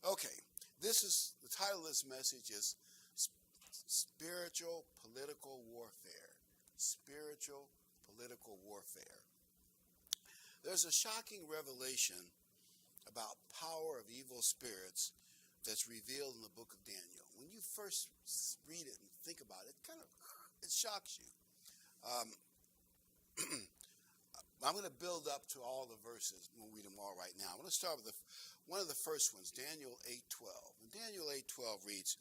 Okay, this is the title of this message is Spiritual Political Warfare. Spiritual Political Warfare. There's a shocking revelation about power of evil spirits that's revealed in the book of Daniel. When you first read it and think about it, it shocks you. I'm going to build up to all the verses. We'll read them all right now. I'm going to start with one of the first ones, Daniel 8:12. And Daniel 8:12 reads,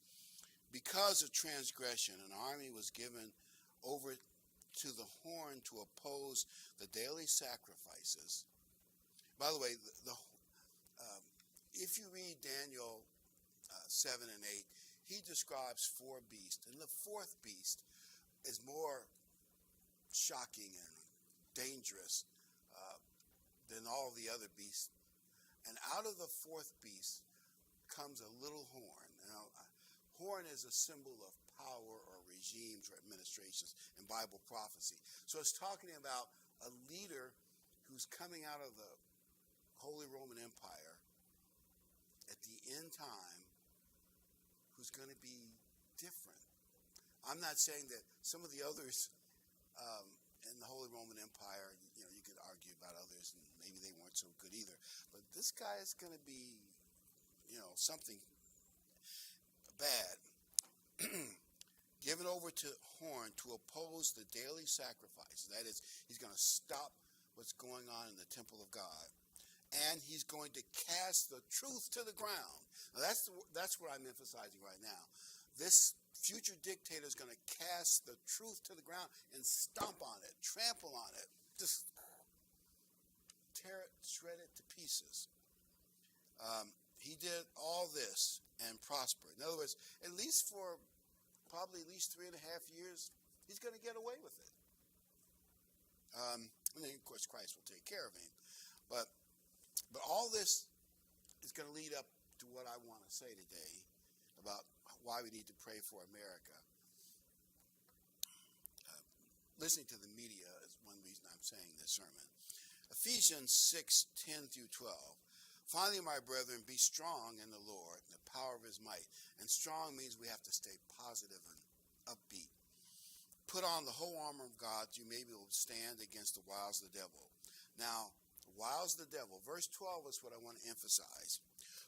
"Because of transgression, an army was given over to the horn to oppose the daily sacrifices." By the way, if you read Daniel 7 and 8, he describes four beasts. And the fourth beast is more shocking and dangerous than all the other beasts. And out of the fourth beast comes a little horn. Now, horn is a symbol of power or regimes or administrations in Bible prophecy. So it's talking about a leader who's coming out of the Holy Roman Empire at the end time who's going to be different. I'm not saying that some of the others in the Holy Roman Empire, you could argue about others and maybe they weren't so good either. But this guy is going to be, something bad. Given over to horn to oppose the daily sacrifices. That is, he's going to stop what's going on in the temple of God. And he's going to cast the truth to the ground. Now that's what I'm emphasizing right now. This future dictator is going to cast the truth to the ground and stomp on it, trample on it, just tear it, shred it to pieces. He did all this and prospered. In other words, at least for probably at least 3.5 years, he's going to get away with it. And then, of course, Christ will take care of him. But all this is going to lead up to what I want to say today about why we need to pray for America. Listening to the media is one reason I'm saying this sermon. Ephesians 6:10 through 12. "Finally, my brethren, be strong in the Lord, in the power of his might." And strong means we have to stay positive and upbeat. "Put on the whole armor of God that you may be able to stand against the wiles of the devil." Now, the wiles of the devil. Verse 12 is what I want to emphasize.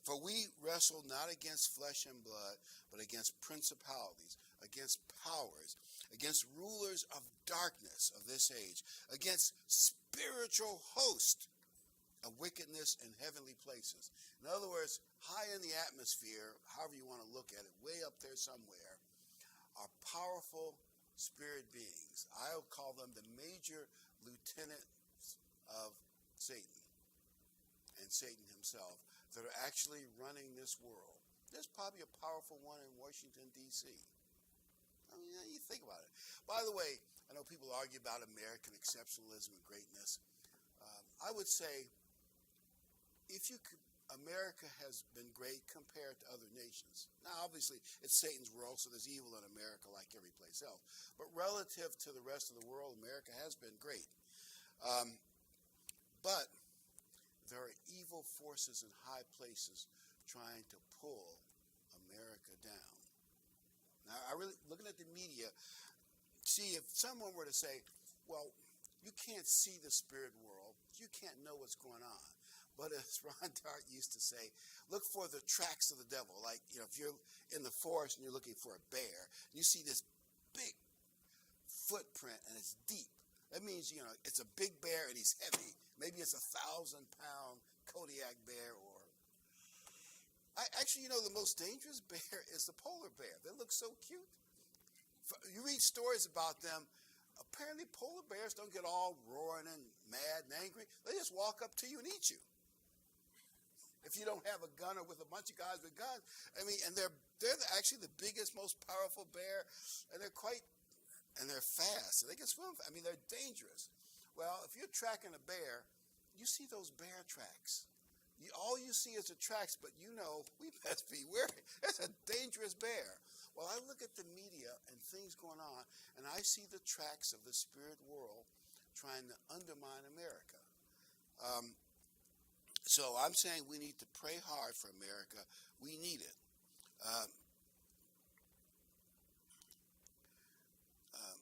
"For we wrestle not against flesh and blood, but against principalities, against powers, against rulers of darkness of this age, against spiritual hosts of wickedness in heavenly places." In other words, high in the atmosphere, however you want to look at it, way up there somewhere, are powerful spirit beings. I'll call them the major lieutenants of Satan and Satan himself that are actually running this world. There's probably a powerful one in Washington, D.C. I mean, you think about it. By the way, I know people argue about American exceptionalism and greatness. I would say, America has been great compared to other nations. Now, obviously, it's Satan's world, so there's evil in America like every place else. But relative to the rest of the world, America has been great. But there are evil forces in high places trying to pull America down. Now, looking at the media, see, if someone were to say, well, you can't see the spirit world, you can't know what's going on. But as Ron Dart used to say, look for the tracks of the devil. Like, if you're in the forest and you're looking for a bear, you see this big footprint and it's deep. That means, it's a big bear and he's heavy. Maybe it's 1,000-pound Kodiak bear the most dangerous bear is the polar bear. They look so cute. You read stories about them. Apparently, polar bears don't get all roaring and mad and angry. They just walk up to you and eat you. If you don't have a gun or with a bunch of guys with guns. And they're actually the biggest, most powerful bear, and they're fast. So they can swim. They're dangerous. Well, if you're tracking a bear, you see those bear tracks. All you see is the tracks, but we best be wary. That's a dangerous bear. Well, I look at the media and things going on, and I see the tracks of the spirit world trying to undermine America. So I'm saying we need to pray hard for America. We need it. Um, um,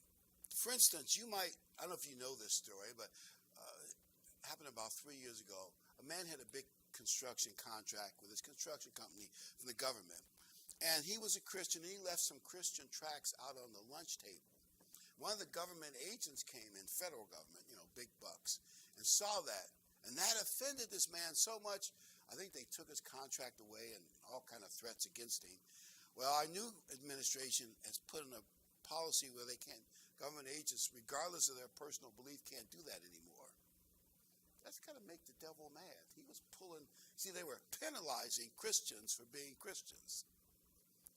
for instance, I don't know if you know this story, but it happened about 3 years ago. A man had a big construction contract with his construction company from the government. And he was a Christian, and he left some Christian tracts out on the lunch table. One of the government agents came in, federal government, big bucks, and saw that. And that offended this man so much, I think they took his contract away and all kind of threats against him. Well, our new administration has put in a policy where government agents, regardless of their personal belief, can't do that anymore. That's got to make the devil mad. They were penalizing Christians for being Christians.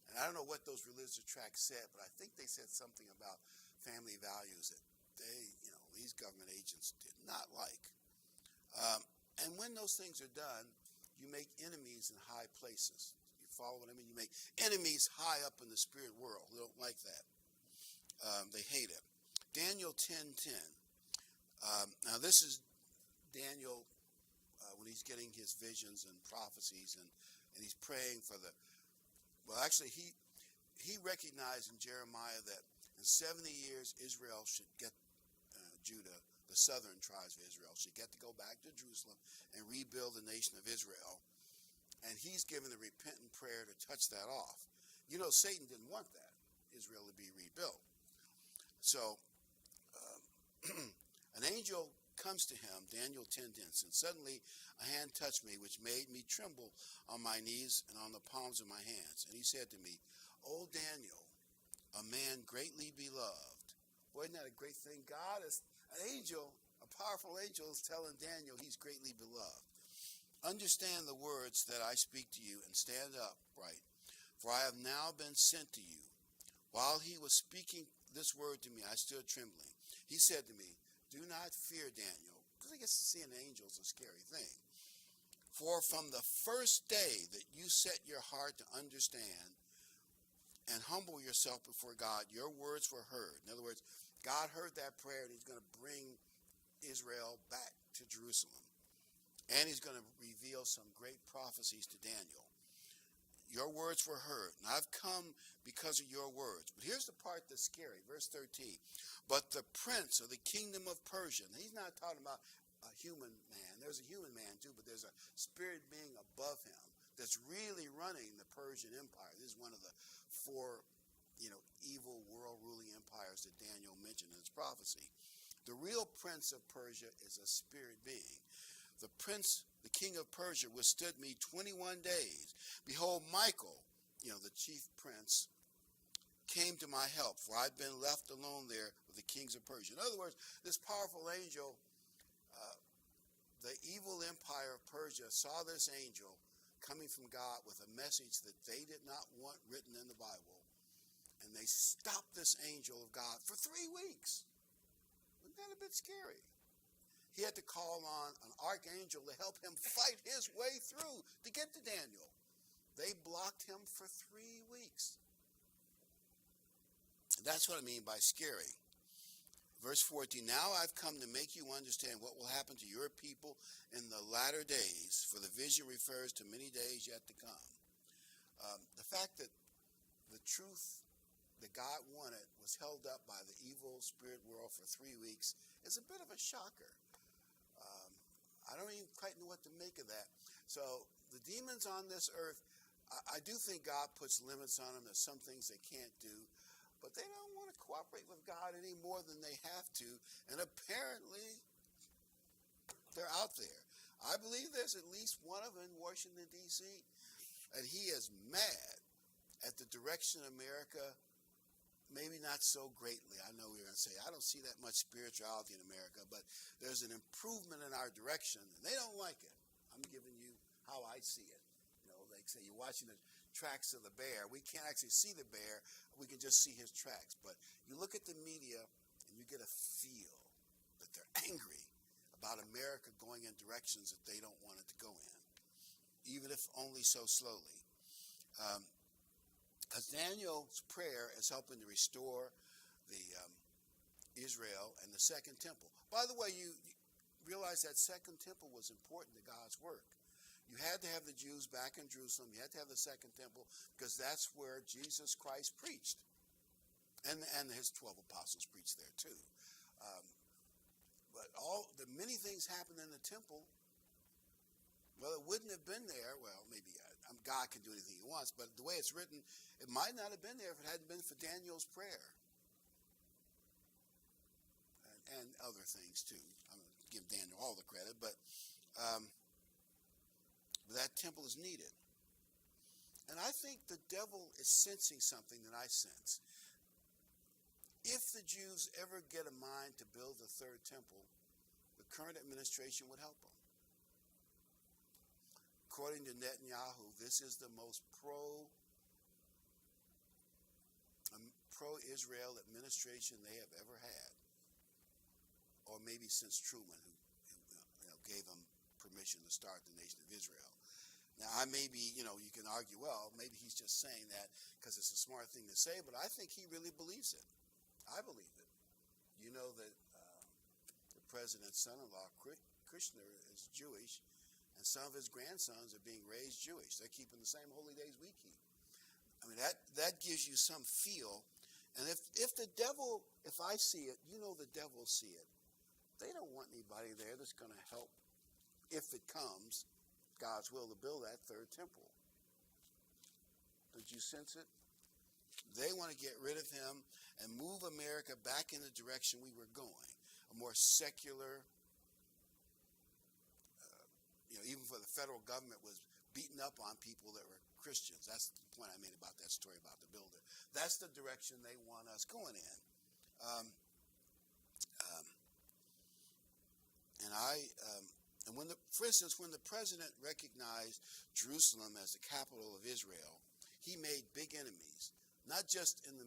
And I don't know what those religious tracts said, but I think they said something about family values that these government agents did not like. And when those things are done, you make enemies in high places. You follow what I mean? You make enemies high up in the spirit world. They don't like that. They hate it. Daniel 10:10. Now this is Daniel when he's getting his visions and prophecies, and he's praying for he recognized in Jeremiah that in 70 years Israel should get Judah, the southern tribes of Israel, should get to go back to Jerusalem and rebuild the nation of Israel. And he's given the repentant prayer to touch that off. Satan didn't want that, Israel to be rebuilt. So an angel comes to him, Daniel 10:10, and suddenly a hand touched me, which made me tremble on my knees and on the palms of my hands. And he said to me, "O Daniel, a man greatly beloved." Boy, isn't that a great thing? God is an angel, a powerful angel, is telling Daniel he's greatly beloved. "Understand the words that I speak to you and stand upright, for I have now been sent to you." While he was speaking this word to me, I stood trembling. He said to me, "Do not fear, Daniel," because I guess seeing angels is a scary thing. "For from the first day that you set your heart to understand and humble yourself before God, your words were heard." In other words, God heard that prayer, and he's going to bring Israel back to Jerusalem. And he's going to reveal some great prophecies to Daniel. "Your words were heard, and I've come because of your words." But here's the part that's scary. Verse 13. "But the prince of the kingdom of Persia," and he's not talking about a human man. There's a human man too, but there's a spirit being above him that's really running the Persian Empire. This is one of the four, evil world-ruling empires that Daniel mentioned in his prophecy. The real prince of Persia is a spirit being. "The prince, the king of Persia, withstood me 21 days. Behold, Michael," the chief prince, "came to my help, for I'd been left alone there with the kings of Persia." In other words, this powerful angel, the evil empire of Persia, saw this angel coming from God with a message that they did not want written in the Bible. And they stopped this angel of God for 3 weeks. Wasn't that a bit scary? He had to call on an archangel to help him fight his way through to get to Daniel. They blocked him for 3 weeks. That's what I mean by scary. Verse 14, "Now I've come to make you understand what will happen to your people in the latter days, for the vision refers to many days yet to come." The fact that the truth that God wanted was held up by the evil spirit world for 3 weeks is a bit of a shocker. I don't even quite know what to make of that. So the demons on this earth, I do think God puts limits on them. There's some things they can't do. But they don't want to cooperate with God any more than they have to. And apparently, they're out there. I believe there's at least one of them in Washington, D.C. And he is mad at the direction of America. Maybe not so greatly. I know we're going to say, I don't see that much spirituality in America, but there's an improvement in our direction, and they don't like it. I'm giving you how I see it. Like say you're watching the tracks of the bear. We can't actually see the bear. We can just see his tracks. But you look at the media, and you get a feel that they're angry about America going in directions that they don't want it to go in, even if only so slowly. Because Daniel's prayer is helping to restore the Israel and the Second Temple. By the way, you realize that Second Temple was important to God's work. You had to have the Jews back in Jerusalem. You had to have the second temple because that's where Jesus Christ preached. And his 12 apostles preached there too. But all the many things happened in the temple. Well, it wouldn't have been there. Well, maybe God can do anything he wants, but the way it's written, it might not have been there if it hadn't been for Daniel's prayer. And other things too. I'm going to give Daniel all the credit, but that temple is needed. And I think the devil is sensing something that I sense. If the Jews ever get a mind to build the third temple, the current administration would help them. According to Netanyahu, this is the most pro-Israel administration they have ever had. Or maybe since Truman, who gave them permission to start the nation of Israel. Now, you can argue, well, maybe he's just saying that because it's a smart thing to say, but I think he really believes it. I believe it. You know that the president's son-in-law, Kushner, is Jewish, and some of his grandsons are being raised Jewish. They're keeping the same holy days we keep. I mean, that gives you some feel. And if the devil, if I see it, the devil see it. They don't want anybody there that's going to help, if it comes, God's will to build that third temple. Don't you sense it? They want to get rid of him and move America back in the direction we were going, a more secular, even for the federal government was beating up on people that were Christians. That's the point I made about that story about the builder. That's the direction they want us going in. For instance, when the president recognized Jerusalem as the capital of Israel, he made big enemies, not just in the,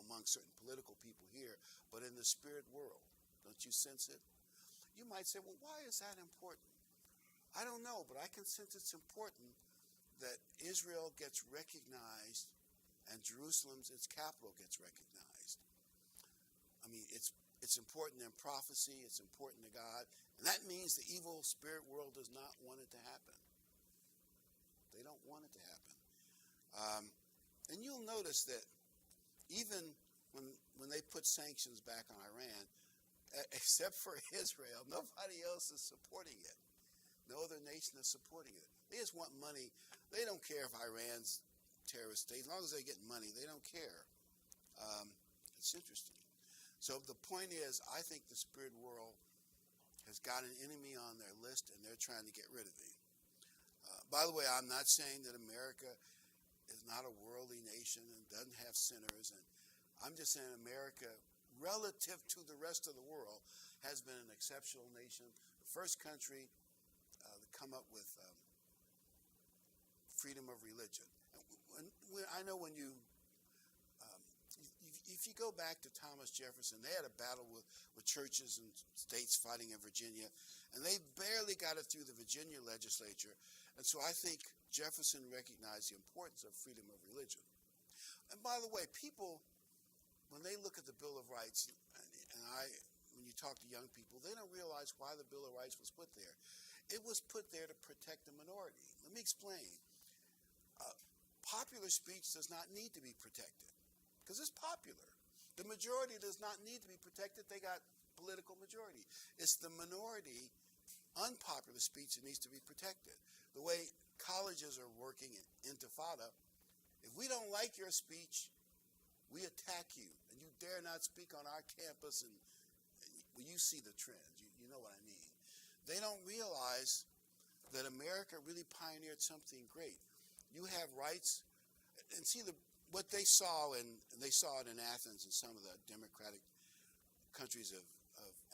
among certain political people here, but in the spirit world. Don't you sense it? You might say, well, why is that important? I don't know, but I can sense it's important that Israel gets recognized and Jerusalem's its capital gets recognized. I mean, it's important in prophecy. It's important to God. And that means the evil spirit world does not want it to happen. They don't want it to happen. And you'll notice that even when they put sanctions back on Iran, except for Israel, nobody else is supporting it. No other nation is supporting it. They just want money. They don't care if Iran's terrorist state. As long as they get money, they don't care. It's interesting. So the point is, I think the spirit world has got an enemy on their list, and they're trying to get rid of him. By the way, I'm not saying that America is not a worldly nation and doesn't have sinners. And I'm just saying America, relative to the rest of the world, has been an exceptional nation. The first country to come up with freedom of religion. I know when if you go back to Thomas Jefferson, they had a battle with churches and states fighting in Virginia, and they barely got it through the Virginia legislature. And so I think Jefferson recognized the importance of freedom of religion. And by the way, people, when they look at the Bill of Rights, when you talk to young people, they don't realize why the Bill of Rights was put there. It was put there to protect the minority. Let me explain. Popular speech does not need to be protected because it's popular. The majority does not need to be protected. They got political majority. It's the minority, unpopular speech that needs to be protected. The way colleges are working in Intifada, if we don't like your speech, we attack you, and you dare not speak on our campus. And well, you see the trends. You know what I mean. They don't realize that America really pioneered something great. You have rights, and see what they saw, and they saw it in Athens and some of the democratic countries of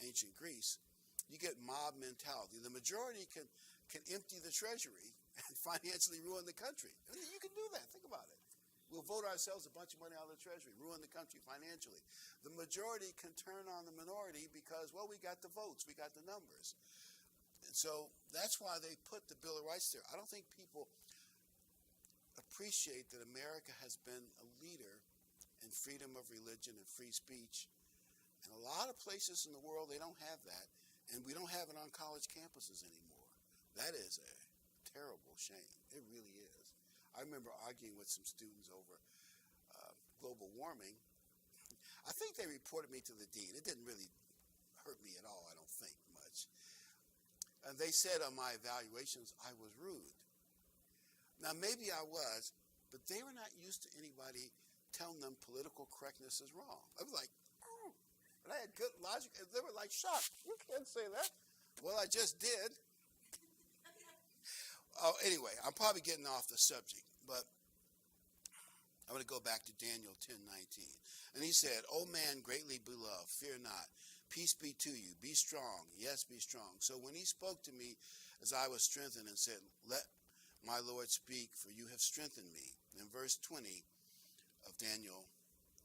ancient Greece. You get mob mentality. The majority can empty the treasury and financially ruin the country. I mean, you can do that. Think about it. We'll vote ourselves a bunch of money out of the treasury, ruin the country financially. The majority can turn on the minority because, well, we got the votes, we got the numbers. And so that's why they put the Bill of Rights there. I don't think people appreciate that America has been a leader in freedom of religion and free speech. And a lot of places in the world, they don't have that. And we don't have it on college campuses anymore. That is terrible shame. It really is. I remember arguing with some students over global warming. I think they reported me to the dean. It didn't really hurt me at all, I don't think, much. And they said on my evaluations I was rude. Now, maybe I was, but they were not used to anybody telling them political correctness is wrong. I was like, oh. And I had good logic. And they were like, shocked. You can't say that. Well, I just did. Oh, anyway, I'm probably getting off the subject, but I'm going to go back to Daniel 10:19. And he said, O man greatly beloved, fear not. Peace be to you. Be strong. Yes, be strong. So when he spoke to me as I was strengthened and said, let my Lord speak, for you have strengthened me. In verse 20 of Daniel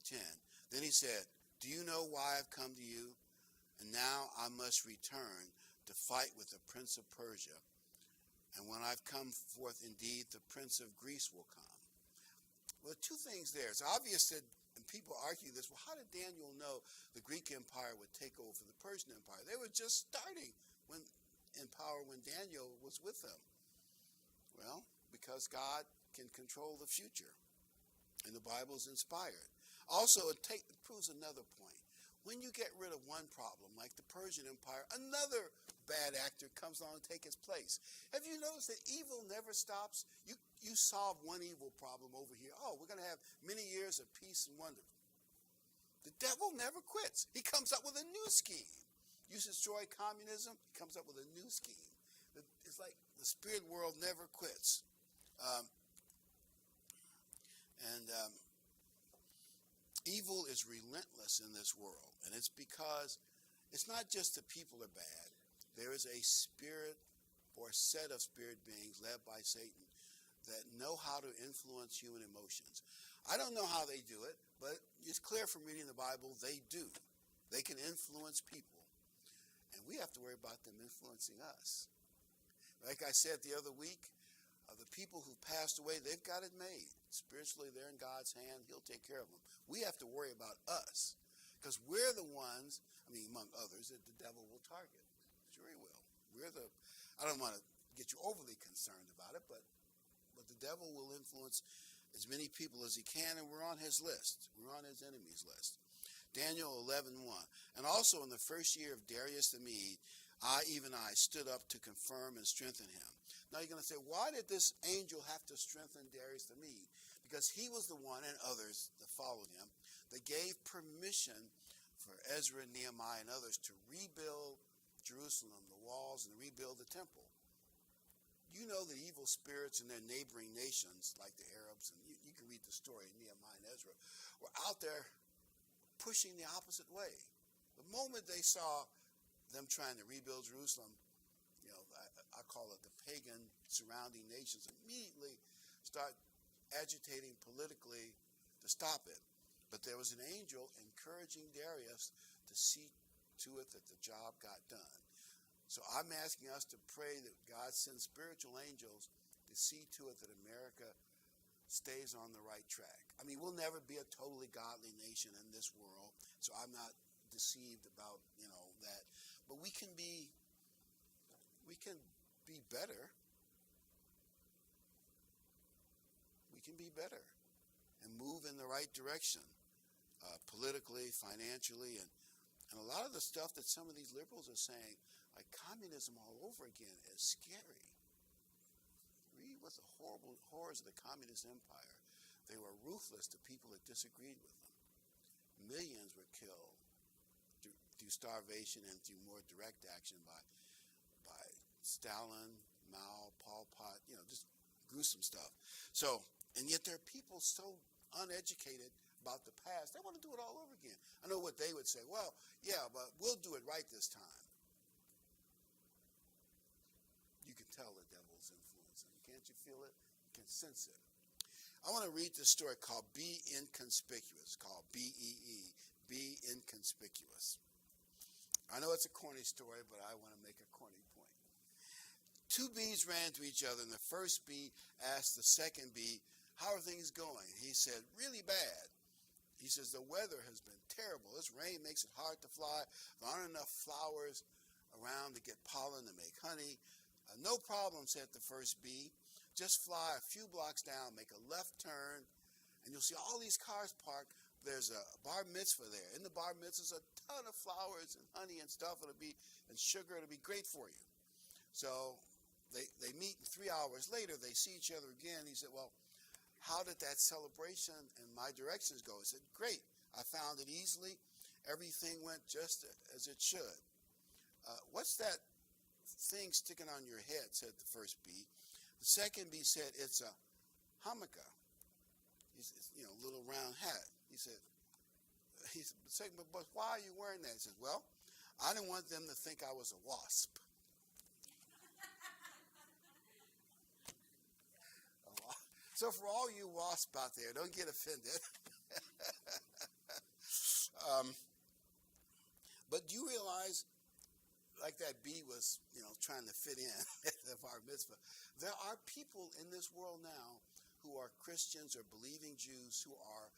10, then he said, do you know why I've come to you? And now I must return to fight with the prince of Persia. And when I've come forth, indeed, the prince of Greece will come. Well, two things there. It's obvious that, and people argue this, well, how did Daniel know the Greek Empire would take over the Persian Empire? They were just starting in power when Daniel was with them. Well, because God can control the future, and the Bible is inspired. Also, it proves another point. When you get rid of one problem, like the Persian Empire, another bad actor comes along and takes its place. Have you noticed that evil never stops? You solve one evil problem over here. Oh, we're going to have many years of peace and wonder. The devil never quits. He comes up with a new scheme. You destroy communism, he comes up with a new scheme. It's like the spirit world never quits. Evil is relentless in this world, and it's because it's not just the people are bad. There is a spirit or a set of spirit beings led by Satan that know how to influence human emotions. I don't know how they do it, but it's clear from reading the Bible they do. They can influence people, and we have to worry about them influencing us. Like I said the other week, the people who passed away, they've got it made. Spiritually, they're in God's hand. He'll take care of them. We have to worry about us, because we're the ones, among others, that the devil will target. Sure he will. I don't want to get you overly concerned about it, but the devil will influence as many people as he can, and we're on his list. We're on his enemies list. Daniel 11:1. And also in the first year of Darius the Mede, I stood up to confirm and strengthen him. Now you're going to say, why did this angel have to strengthen Darius the Mede? Because he was the one, and others that followed him, that gave permission for Ezra, Nehemiah, and others to rebuild Jerusalem, the walls, and rebuild the temple. You know the evil spirits in their neighboring nations, like the Arabs, and you can read the story of Nehemiah and Ezra, were out there pushing the opposite way. The moment they saw them trying to rebuild Jerusalem, I call it the pagan surrounding nations, immediately start agitating politically to stop it. But there was an angel encouraging Darius to see to it that the job got done. So I'm asking us to pray that God sends spiritual angels to see to it that America stays on the right track. We'll never be a totally godly nation in this world, so I'm not deceived about, that. But we can be better. We can be better and move in the right direction, politically, financially, and a lot of the stuff that some of these liberals are saying, like communism all over again, is scary. Read what the horrible horrors of the communist empire. They were ruthless to people that disagreed with them. Millions were killed through starvation and through more direct action by Stalin, Mao, Pol Pot, just gruesome stuff. So, and yet there are people so uneducated about the past, they want to do it all over again. I know what they would say, well, yeah, but we'll do it right this time. You can tell the devil's influencing. Can't you feel it? You can sense it. I want to read this story called Be Inconspicuous, called B-E-E, Be Inconspicuous. I know it's a corny story, but I want to make a corny point. Two bees ran to each other, and the first bee asked the second bee, how are things going? He said, really bad. He says, the weather has been terrible. This rain makes it hard to fly. There aren't enough flowers around to get pollen to make honey. No problem, said the first bee. Just fly a few blocks down, make a left turn, and you'll see all these cars parked. There's a bar mitzvah there. In the bar mitzvah is a ton of flowers and honey and stuff. And sugar. It'll be great for you. So they meet, and 3 hours later, they see each other again. He said, well, how did that celebration and my directions go? He said, great. I found it easily. Everything went just as it should. What's that thing sticking on your head, said the first bee. The second bee said, it's a hammock. It's, little round hat. He said, but why are you wearing that? He says, well, I didn't want them to think I was a wasp. So for all you wasps out there, don't get offended. But do you realize, like that bee was, trying to fit in at the bar mitzvah, there are people in this world now who are Christians or believing Jews who are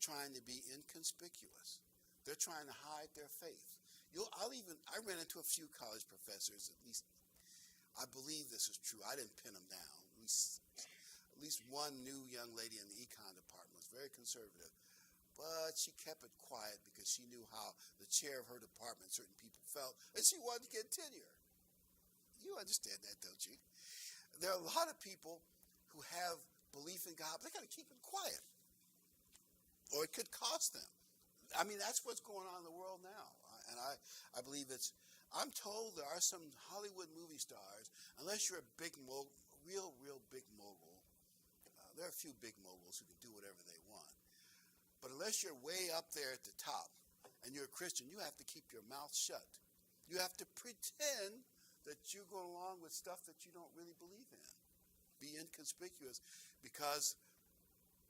trying to be inconspicuous. They're trying to hide their faith. I ran into a few college professors, at least I believe this is true. I didn't pin them down. At least one new young lady in the econ department was very conservative, but she kept it quiet because she knew how the chair of her department, certain people felt, and she wanted to get tenure. You understand that, don't you? There are a lot of people who have belief in God, but they got to keep it quiet, or it could cost them. I mean, that's what's going on in the world now, and I believe I'm told there are some Hollywood movie stars, unless you're a big mogul, real big mogul. There are a few big moguls who can do whatever they want. But unless you're way up there at the top and you're a Christian, you have to keep your mouth shut. You have to pretend that you're going along with stuff that you don't really believe in. Be inconspicuous, because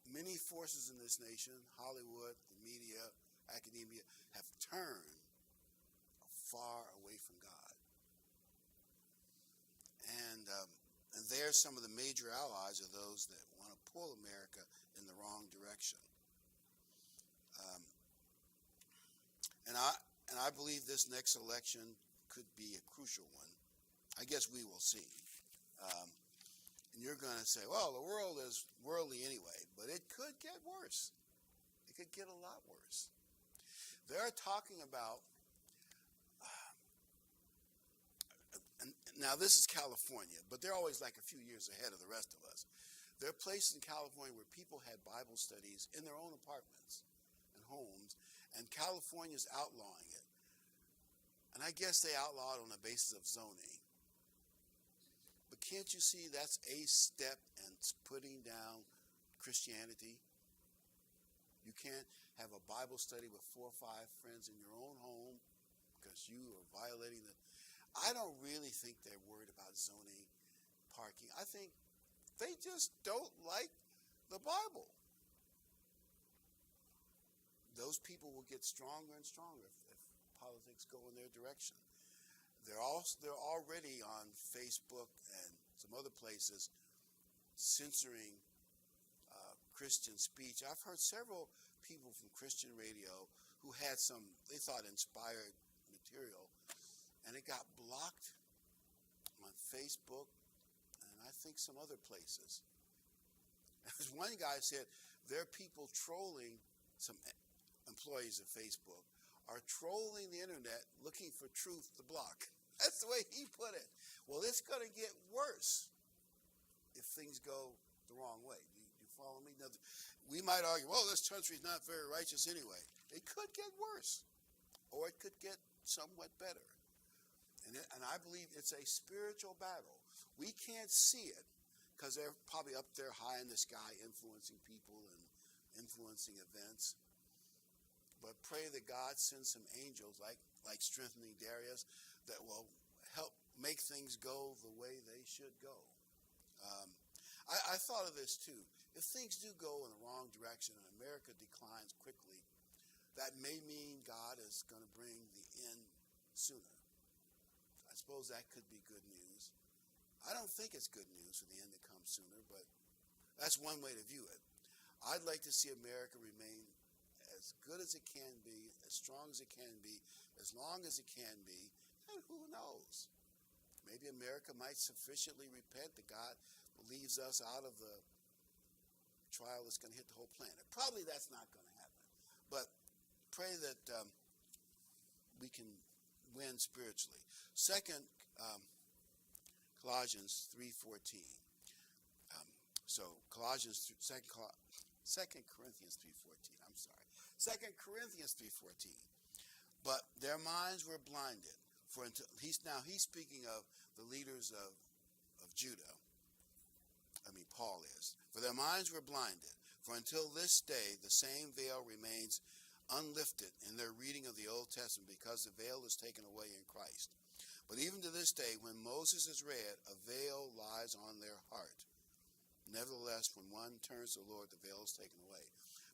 many forces in this nation, Hollywood, the media, academia, have turned far away from God. And they're some of the major allies of those that want to pull America in the wrong direction. And I believe this next election could be a crucial one. I guess we will see. And you're going to say, well, the world is worldly anyway, but it could get worse. It could get a lot worse. They're talking about, now this is California, but they're always like a few years ahead of the rest of us. There are places in California where people had Bible studies in their own apartments and homes, and California's outlawing it. And I guess they outlawed on the basis of zoning. But can't you see that's a step in putting down Christianity? You can't have a Bible study with 4 or 5 friends in your own home because you are violating the... I don't really think they're worried about zoning, parking. I think they just don't like the Bible. Those people will get stronger and stronger if politics go in their direction. They're already on Facebook and some other places censoring Christian speech. I've heard several people from Christian radio who had some, they thought, inspired material, and it got blocked on Facebook and I think some other places. As one guy said, there are people trolling, some employees of Facebook are trolling the internet looking for truth to block. That's the way he put it. Well, it's going to get worse if things go the wrong way. Do you follow me? Now, we might argue, well, this country's not very righteous anyway. It could get worse, or it could get somewhat better. And I believe it's a spiritual battle. We can't see it because they're probably up there high in the sky influencing people and influencing events. But pray that God sends some angels like strengthening Darius that will help make things go the way they should go. I thought of this too. If things do go in the wrong direction and America declines quickly, that may mean God is going to bring the end sooner. I suppose that could be good news. I don't think it's good news for the end to come sooner, but that's one way to view it. I'd like to see America remain as good as it can be, as strong as it can be, as long as it can be, and who knows? Maybe America might sufficiently repent that God leaves us out of the trial that's going to hit the whole planet. Probably that's not going to happen. But pray that we can win spiritually. Second, Colossians 3:14. Second Corinthians 3:14. I'm sorry. 2 Corinthians 3:14. But their minds were blinded. For until he's speaking of the leaders of Judah. Paul is. For their minds were blinded. For until this day, the same veil remains unlifted in their reading of the Old Testament, because the veil is taken away in Christ. But even to this day, when Moses is read, a veil lies on their heart. Nevertheless, when one turns to the Lord, the veil is taken away.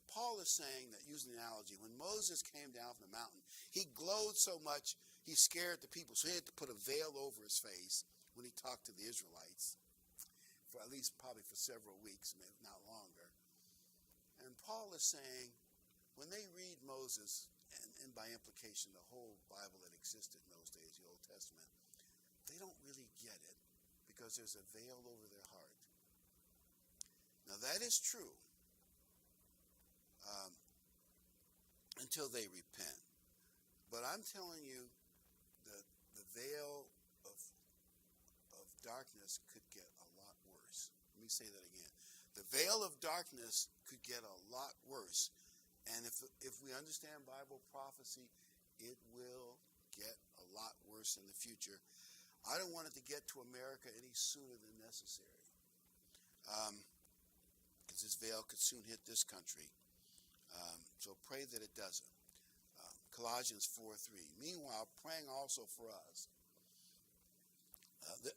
Paul is saying that, using the analogy, when Moses came down from the mountain, he glowed so much, he scared the people. So he had to put a veil over his face when he talked to the Israelites, for at least probably for several weeks, maybe not longer. And Paul is saying, when they read Moses, and by implication the whole Bible that existed in those days, the Old Testament, they don't really get it because there's a veil over their heart. Now that is true until they repent. But I'm telling you that the veil of darkness could get a lot worse. Let me say that again. The veil of darkness could get a lot worse. And if we understand Bible prophecy, it will get a lot worse in the future. I don't want it to get to America any sooner than necessary, because this veil could soon hit this country. So pray that it doesn't. Colossians 4:3. Meanwhile, praying also for us.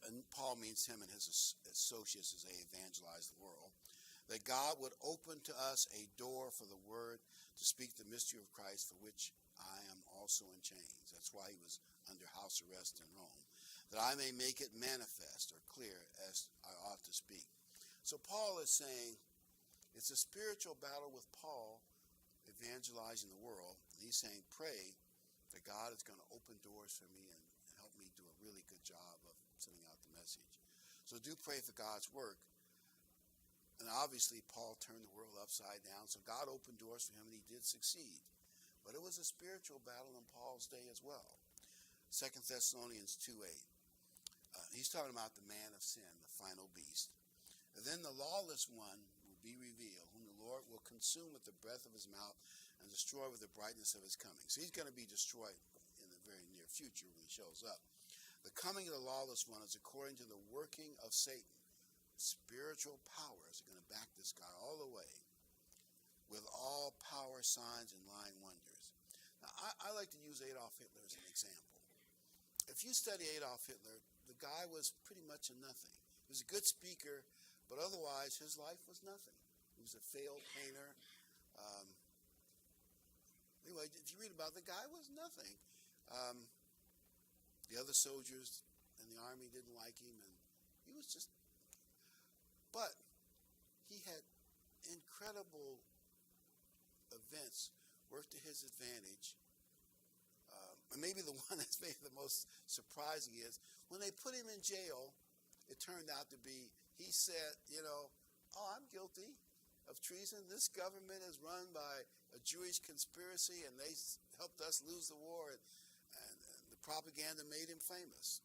And Paul means him and his associates as they evangelize the world. That God would open to us a door for the word to speak the mystery of Christ, for which I am also in chains. That's why he was under house arrest in Rome. That I may make it manifest or clear as I ought to speak. So Paul is saying it's a spiritual battle with Paul evangelizing the world. And he's saying, pray that God is going to open doors for me and help me do a really good job of sending out the message. So do pray for God's work. And obviously, Paul turned the world upside down, so God opened doors for him, and he did succeed. But it was a spiritual battle in Paul's day as well. 2 Thessalonians 2:8. He's talking about the man of sin, the final beast. And then the lawless one will be revealed, whom the Lord will consume with the breath of his mouth and destroy with the brightness of his coming. So he's going to be destroyed in the very near future when he shows up. The coming of the lawless one is according to the working of Satan. Spiritual powers are going to back this guy all the way with all power, signs, and lying wonders. Now, I like to use Adolf Hitler as an example. If you study Adolf Hitler, the guy was pretty much a nothing. He was a good speaker, but otherwise his life was nothing. He was a failed painter. Anyway, if you read about it, the guy was nothing. The other soldiers in the army didn't like him, and he was just... But he had incredible events work to his advantage. And maybe the one that's maybe the most surprising is when they put him in jail, it turned out to be, he said, oh, I'm guilty of treason. This government is run by a Jewish conspiracy, and they helped us lose the war, and the propaganda made him famous.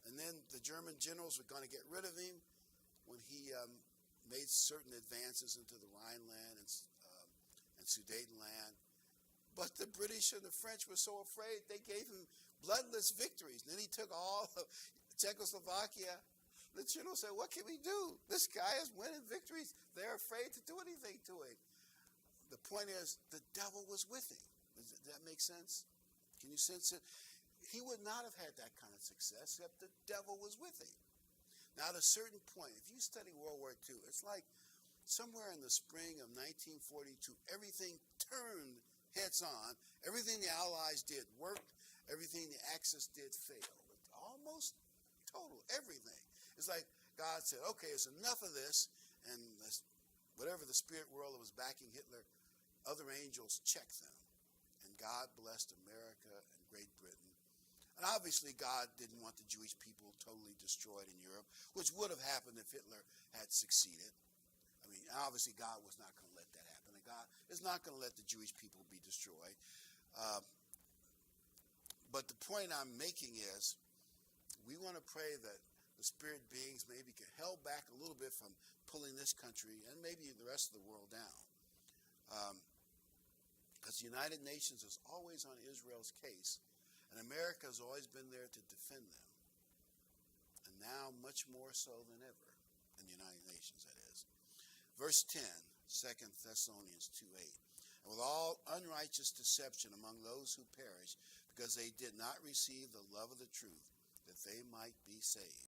And then the German generals were going to get rid of him when he made certain advances into the Rhineland and Sudetenland. But the British and the French were so afraid, they gave him bloodless victories. And then he took all of Czechoslovakia. The general said, what can we do? This guy is winning victories. They're afraid to do anything to him. The point is, the devil was with him. Does that make sense? Can you sense it? He would not have had that kind of success except the devil was with him. Now, at a certain point, if you study World War II, it's like somewhere in the spring of 1942, everything turned heads on. Everything the Allies did worked. Everything the Axis did failed. Almost total, everything. It's like God said, okay, it's enough of this, and whatever the spirit world that was backing Hitler, other angels checked them. And God blessed America and Great Britain. And obviously God didn't want the Jewish people totally destroyed in Europe, which would have happened if Hitler had succeeded. I mean, obviously God was not going to let that happen. And God is not going to let the Jewish people be destroyed. But the point I'm making is we want to pray that the spirit beings maybe can held back a little bit from pulling this country and maybe the rest of the world down. Because the United Nations is always on Israel's case, and America has always been there to defend them. And now much more so than ever in the United Nations, that is. Verse 10, 2 Thessalonians 2:8. And with all unrighteous deception among those who perish, because they did not receive the love of the truth, that they might be saved.